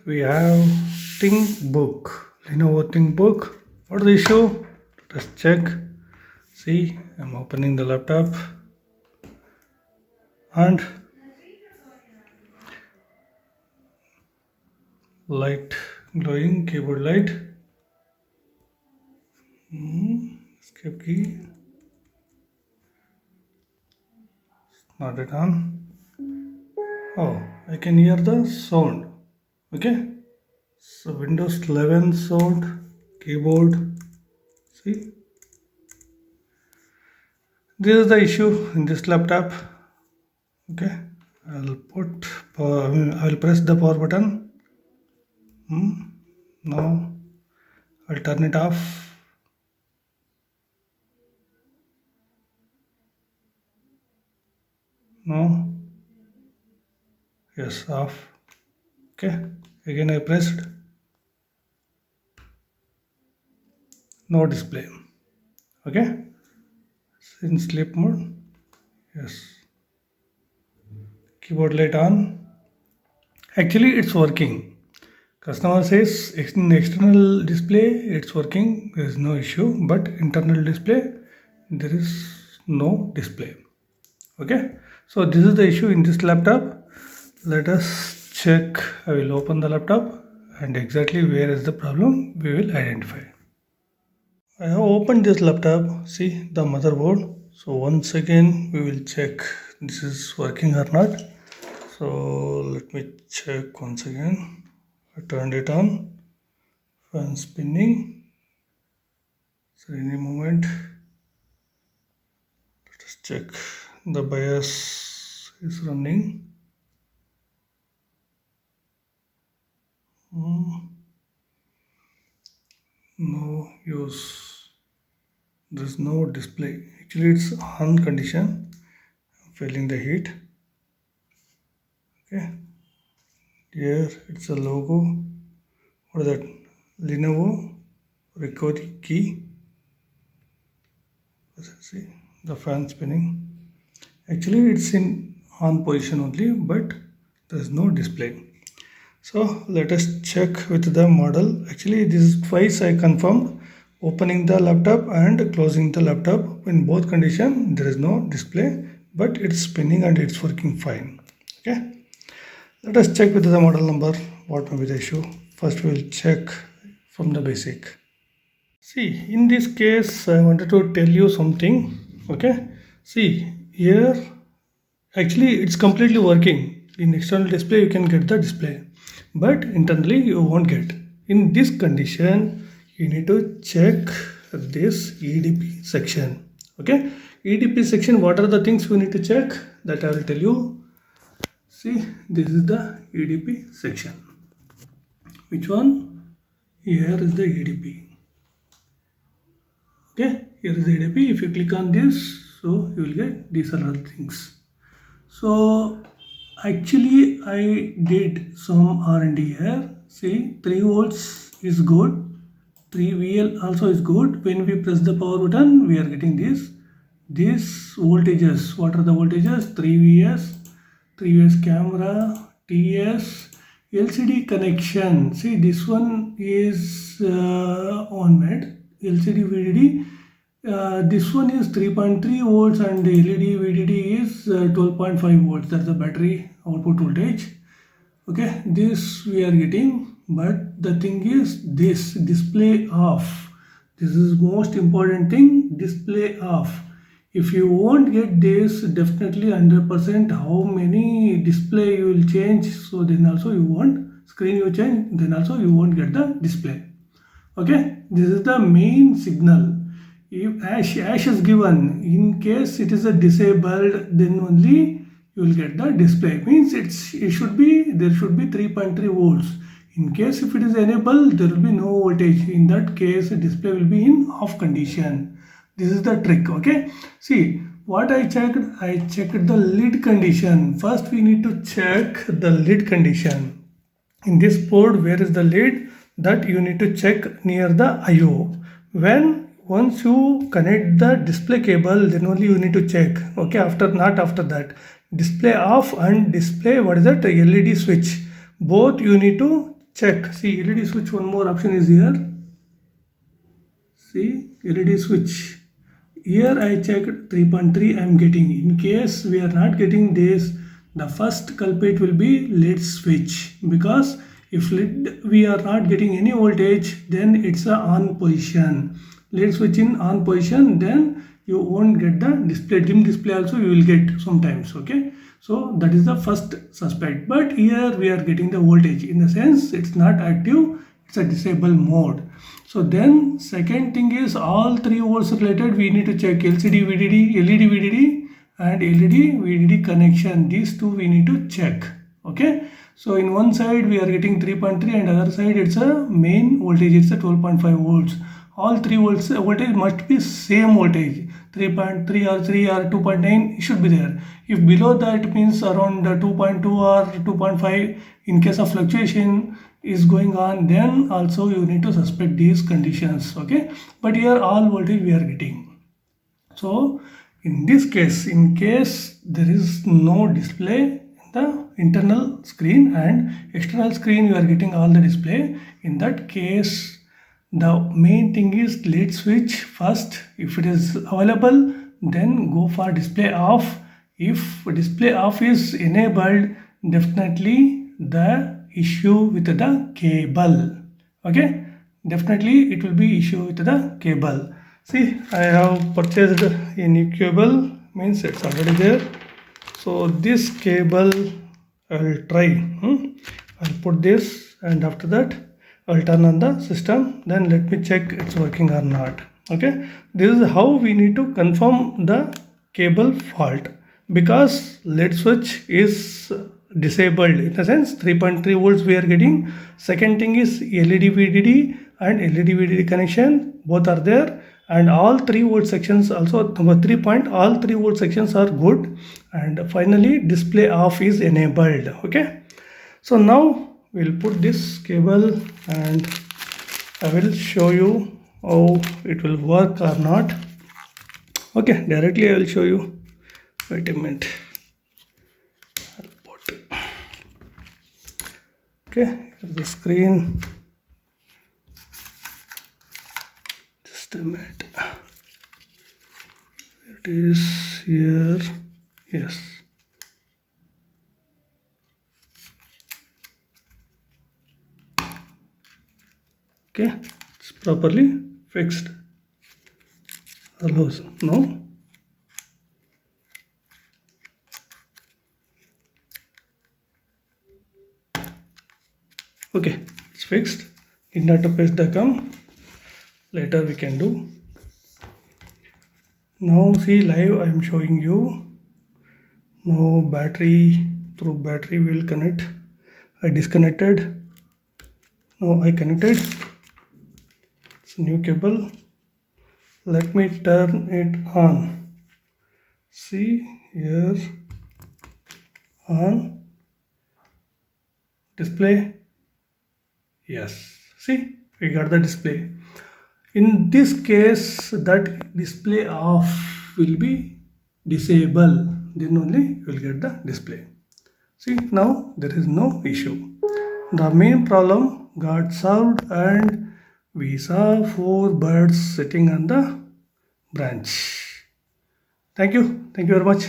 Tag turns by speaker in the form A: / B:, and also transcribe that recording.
A: we have ThinkBook, Lenovo ThinkBook. What is the issue? Let's check. See, I'm opening the laptop and light glowing, keyboard light. Escape key. Not it on. Oh, I can hear the sound. Okay, so Windows 11 sound, keyboard. See, this is the issue in this laptop. Okay, I'll press the power button. Now I'll turn it off. No. Yes, off. Okay, again I pressed. No display. Okay, it's in sleep mode. Yes. Keyboard light on. Actually, it's working. Customer says in external display it's working, there is no issue, but internal display there is no display. Okay, so this is the issue in this laptop. Let us check. I will open the laptop and exactly where is the problem we will identify. I have opened this laptop. See the motherboard. So once again we will check this is working or not. So let me check once again. I turned it on. Fan spinning. So any moment. Let us check. The BIOS is running. No use. There is no display. Actually, it's on condition. Feeling the heat. Okay. Here it's a logo. What is that? Lenovo recovery key. See the fan spinning. Actually, it's in on position only, but there is no display. So let us check with the model. Actually, this is twice I confirmed. Opening the laptop and closing the laptop. In both conditions, there is no display, but it's spinning and it's working fine. Okay. Let us check with the model number what may be the issue. First we will check from the basic. See, in this case I wanted to tell you something. Okay, see here actually it's completely working. In external display you can get the display, but internally you won't get. In this condition you need to check this EDP section. Okay, EDP section, what are the things we need to check, that I will tell you. See, this is the EDP section. Which one? Here is the EDP. Okay, here is the EDP. If you click on this, so you will get these are all things. So actually I did some R&D here. See, 3 volts is good. 3 VL also is good. When we press the power button, we are getting this. These voltages, what are the voltages? 3 VS. 3S camera, TS, LCD connection. See, this one is on med, LCD VDD. This one is 3.3 volts and the LED VDD is 12.5 volts. That's the battery output voltage. Okay, this we are getting, but the thing is this display off. This is most important thing, display off. If you won't get this, definitely 100% how many display you will change, so then also you won't, screen you change, then also you won't get the display. Okay, this is the main signal. If ash is given, in case it is a disabled, then only you will get the display. Means there should be 3.3 volts. In case if it is enabled, there will be no voltage. In that case, display will be in off condition. This is the trick. Okay, see what I checked the lid condition. First we need to check the lid condition. In this board, where is the lid, that you need to check near the IO. Once you connect the display cable, then only you need to check. Okay, not after that. Display off and display, what is that, LED switch, both you need to check. See, LED switch, one more option is here. See, LED switch. Here I checked 3.3 I am getting. In case we are not getting this, the first culprit will be lead switch, because if lead we are not getting any voltage, then it's a on position. Lead switch in on position, then you won't get the display. Dim display also you will get sometimes. Okay, so that is the first suspect. But here we are getting the voltage, in the sense it's not active, it's a disable mode. So then second thing is all 3 volts related we need to check LCD VDD, LED VDD and LED VDD connection. These two we need to check. Okay, so in one side we are getting 3.3 and other side it's a main voltage, it's a 12.5 volts. All 3 volts voltage must be same voltage, 3.3 or 3 or 2.9 should be there. If below that means around 2.2 or 2.5, in case of fluctuation is going on, then also you need to suspect these conditions. Okay, but here all voltage we are getting. So in this case, in case there is no display in the internal screen and external screen you are getting all the display, in that case the main thing is lead switch first. If it is available, then go for display off. If display off is enabled, definitely the issue with the cable. Okay, definitely it will be issue with the cable. See, I have purchased a new cable, means it's already there. So this cable I will try. I'll put this, and after that I'll turn on the system, then let me check it's working or not. Okay, this is how we need to confirm the cable fault, because lead switch is disabled, in the sense 3.3 volts we are getting. Second thing is LED VDD and LED VDD connection, both are there, and all 3 volt sections also, number 3 point, all 3 volt sections are good, and finally display off is enabled. Okay, so now we'll put this cable and I will show you how it will work or not. Okay, directly I will show you. Wait a minute. I'll put. Okay, here's the screen. Just a minute. It is here. Yes. Okay, it's properly fixed. Allows no. Okay, it's fixed. Need not to paste the gum. Later we can do. Now see, live I am showing you. Now battery, through battery we will connect. I disconnected. Now I connected. It's a new cable. Let me turn it on. See here, on, display. Yes, see, we got the display. In this case, that display off will be disabled, then only you will get the display. See, now there is no issue. The main problem got solved, and we saw 4 birds sitting on the branch. Thank you very much.